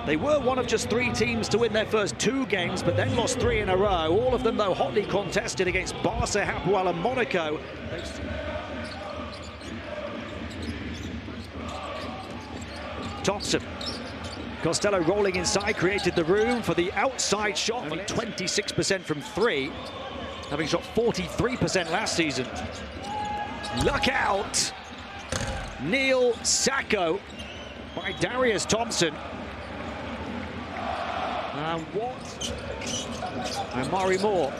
They were one of just 3 teams to win their first 2 games, but then lost 3 in a row. All of them, though, hotly contested against Barca, Hapoel and Monaco. Thompson. Costello rolling inside, created the room for the outside shot. Only 26% from 3, having shot 43% last season. Look out! Neil Sacco by Darius Thompson. And what? Omari Moore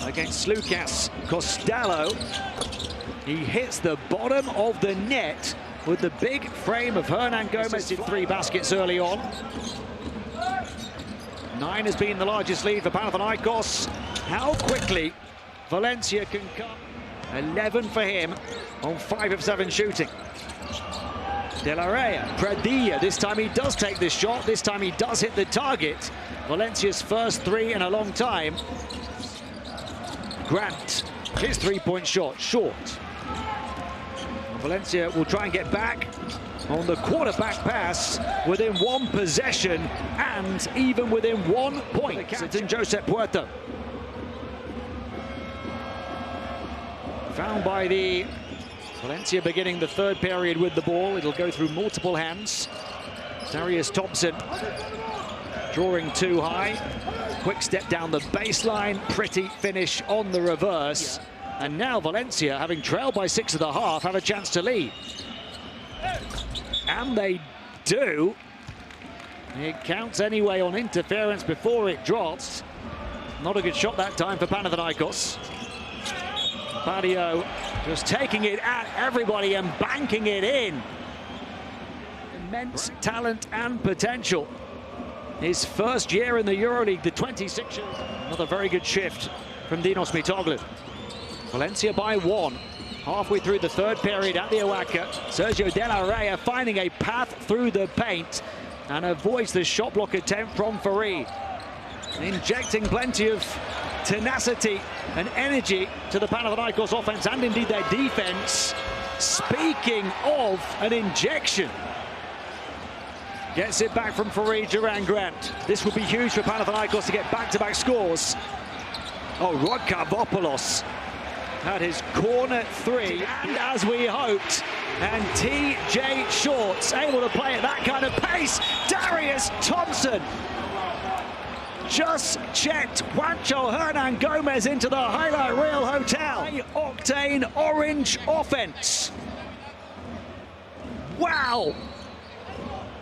against Lucas Costello. He hits the bottom of the net with the big frame of Hernan Gomez. Did 3 baskets early on. 9 has been the largest lead for Panathinaikos. How quickly Valencia can come. 11 for him on 5 of 7 shooting. De La Rey, Pradilla, this time he does take this shot, this time he does hit the target. Valencia's first 3 in a long time. Grant, his 3-point shot, short. Valencia will try and get back on the quarterback pass within 1 possession and even within 1 point. It's in Josep Puerto. Found by the Valencia beginning the 3rd period with the ball. It'll go through multiple hands. Darius Thompson drawing too high. Quick step down the baseline. Pretty finish on the reverse. And now Valencia, having trailed by 6 at the half, have a chance to lead. And they do. It counts anyway on interference before it drops. Not a good shot that time for Panathinaikos. Patio just taking it at everybody and banking it in. Immense talent and potential. His first year in the EuroLeague, the 26 years. Another very good shift from Dinos Mitoglu. Valencia by 1. Halfway through the 3rd period at the Oaka. Sergio De La Rey finding a path through the paint and avoids the shot block attempt from Farid. Injecting plenty of tenacity and energy to the Panathinaikos offense and indeed their defense. Speaking of an injection. Gets it back from Farid Duran-Grant. This would be huge for Panathinaikos to get back-to-back scores. Oh, Rodkavopoulos had his corner 3, and as we hoped, and TJ Shorts able to play at that kind of pace. Darius Thompson just checked Juancho Hernan Gomez into the highlight reel hotel. High-octane orange offense. Wow!